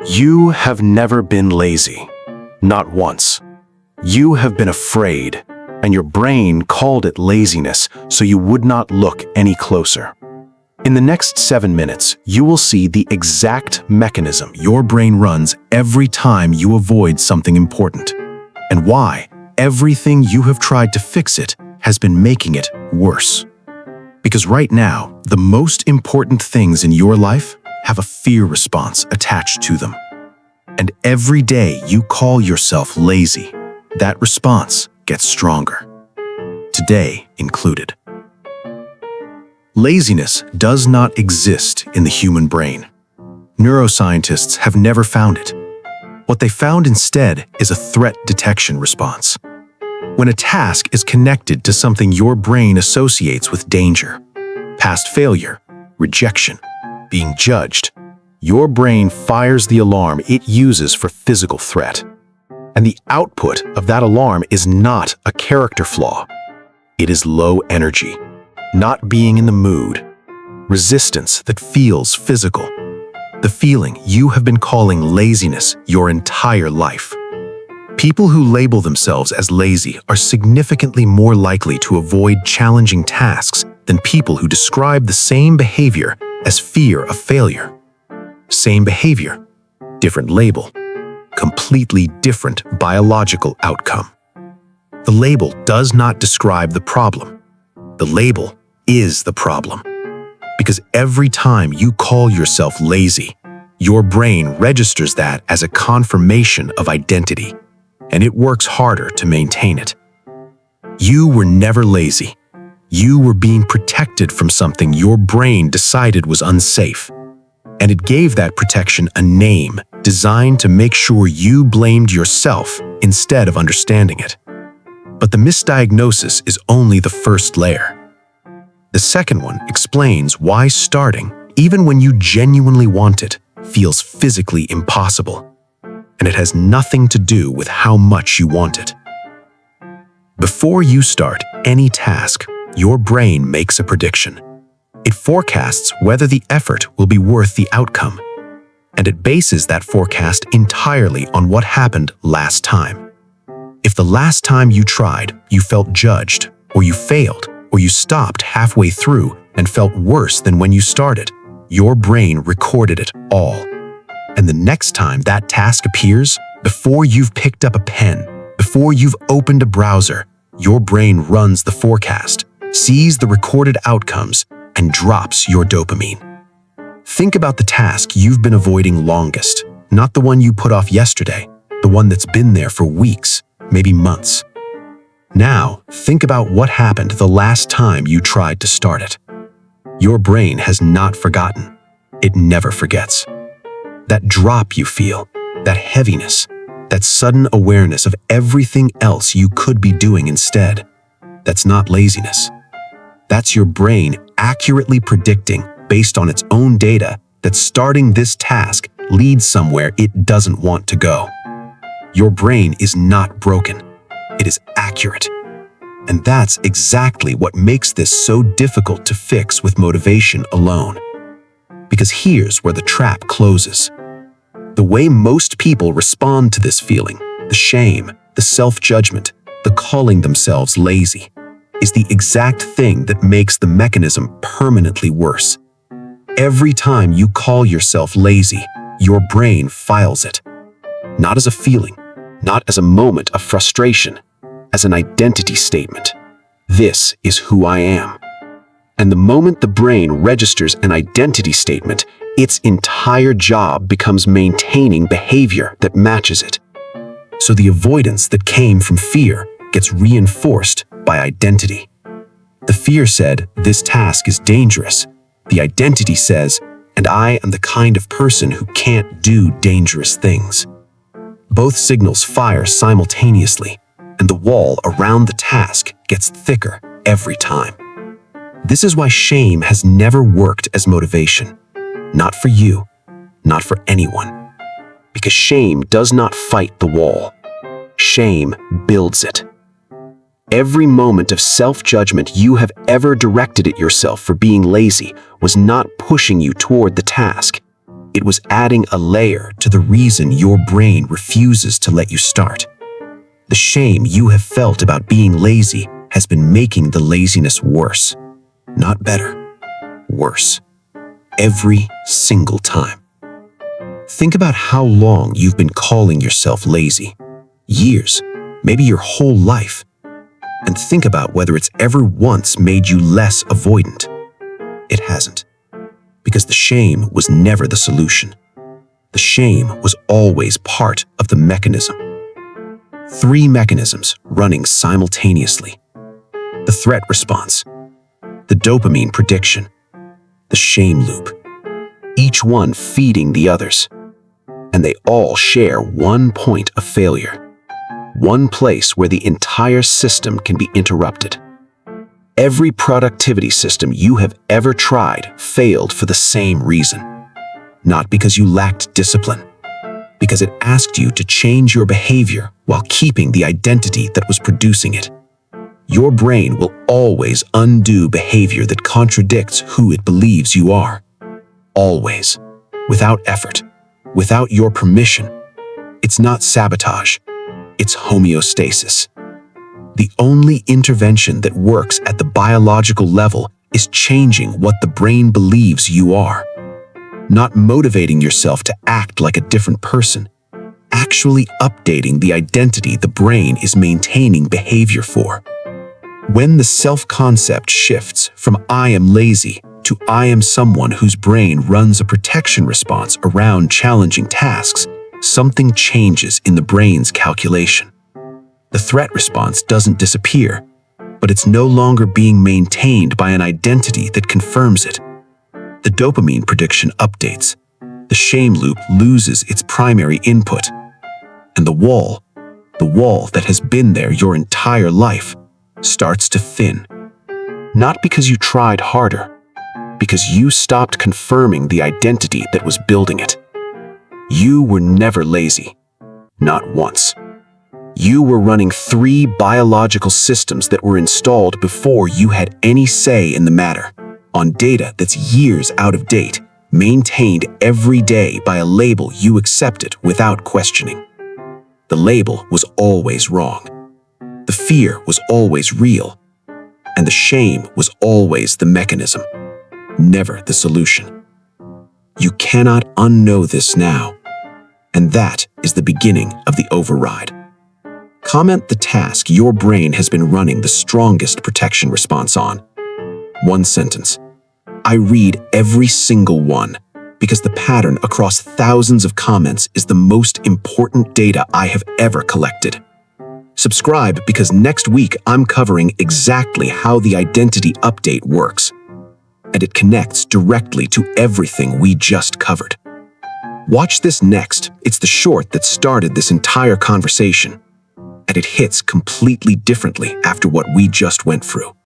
You have never been lazy. Not once. You have been afraid, and your brain called it laziness so you would not look any closer. In the next 7 minutes, you will see the exact mechanism your brain runs every time you avoid something important, and why everything you have tried to fix it has been making it worse. Because right now, the most important things in your life have a fear response attached to them. And every day you call yourself lazy, that response gets stronger. Today included. Laziness does not exist in the human brain. Neuroscientists have never found it. What they found instead is a threat detection response. When a task is connected to something your brain associates with danger, past failure, rejection, being judged, your brain fires the alarm it uses for physical threat. And the output of that alarm is not a character flaw. It is low energy, not being in the mood, resistance that feels physical, the feeling you have been calling laziness your entire life. People who label themselves as lazy are significantly more likely to avoid challenging tasks than people who describe the same behavior as fear of failure. Same behavior, different label, completely different biological outcome. The label does not describe the problem. The label is the problem. Because every time you call yourself lazy, your brain registers that as a confirmation of identity, and it works harder to maintain it. You were never lazy. You were being protected from something your brain decided was unsafe. And it gave that protection a name designed to make sure you blamed yourself instead of understanding it. But the misdiagnosis is only the first layer. The second one explains why starting, even when you genuinely want it, feels physically impossible. And it has nothing to do with how much you want it. Before you start any task, your brain makes a prediction. It forecasts whether the effort will be worth the outcome, and it bases that forecast entirely on what happened last time. If the last time you tried, you felt judged, or you failed, or you stopped halfway through and felt worse than when you started, your brain recorded it all. And the next time that task appears, before you've picked up a pen, before you've opened a browser, your brain runs the forecast, sees the recorded outcomes, and drops your dopamine. Think about the task you've been avoiding longest, not the one you put off yesterday, the one that's been there for weeks, maybe months. Now, think about what happened the last time you tried to start it. Your brain has not forgotten. It never forgets. That drop you feel, that heaviness, that sudden awareness of everything else you could be doing instead, that's not laziness. That's your brain accurately predicting, based on its own data, that starting this task leads somewhere it doesn't want to go. Your brain is not broken. It is accurate. And that's exactly what makes this so difficult to fix with motivation alone. Because here's where the trap closes. The way most people respond to this feeling, the shame, the self-judgment, the calling themselves lazy, is the exact thing that makes the mechanism permanently worse. Every time you call yourself lazy, your brain files it. Not as a feeling, not as a moment of frustration, as an identity statement. This is who I am. And the moment the brain registers an identity statement, its entire job becomes maintaining behavior that matches it. So the avoidance that came from fear gets reinforced by identity. The fear said, this task is dangerous. The identity says, and I am the kind of person who can't do dangerous things. Both signals fire simultaneously, and the wall around the task gets thicker every time. This is why shame has never worked as motivation. Not for you, not for anyone. Because shame does not fight the wall. Shame builds it. Every moment of self-judgment you have ever directed at yourself for being lazy was not pushing you toward the task. It was adding a layer to the reason your brain refuses to let you start. The shame you have felt about being lazy has been making the laziness worse. Not better, worse. Every single time. Think about how long you've been calling yourself lazy. Years, maybe your whole life. And think about whether it's ever once made you less avoidant. It hasn't. Because the shame was never the solution. The shame was always part of the mechanism. 3 mechanisms running simultaneously. The threat response, the dopamine prediction, the shame loop. Each one feeding the others. And they all share one point of failure. One place where the entire system can be interrupted. Every productivity system you have ever tried failed for the same reason. Not because you lacked discipline, because it asked you to change your behavior while keeping the identity that was producing it. Your brain will always undo behavior that contradicts who it believes you are. Always. Without effort. Without your permission. It's not sabotage. It's homeostasis. The only intervention that works at the biological level is changing what the brain believes you are. Not motivating yourself to act like a different person. Actually updating the identity the brain is maintaining behavior for. When the self-concept shifts from "I am lazy" to "I am someone whose brain runs a protection response around challenging tasks," something changes in the brain's calculation. The threat response doesn't disappear, but it's no longer being maintained by an identity that confirms it. The dopamine prediction updates. The shame loop loses its primary input. And the wall that has been there your entire life, starts to thin. Not because you tried harder, because you stopped confirming the identity that was building it. You were never lazy. Not once. You were running 3 biological systems that were installed before you had any say in the matter, on data that's years out of date, maintained every day by a label you accepted without questioning. The label was always wrong. The fear was always real. And the shame was always the mechanism, never the solution. You cannot unknow this now. And that is the beginning of the override. Comment the task your brain has been running the strongest protection response on. 1 sentence. I read every single one because the pattern across thousands of comments is the most important data I have ever collected. Subscribe because next week I'm covering exactly how the identity update works. And it connects directly to everything we just covered. Watch this next. It's the short that started this entire conversation. And it hits completely differently after what we just went through.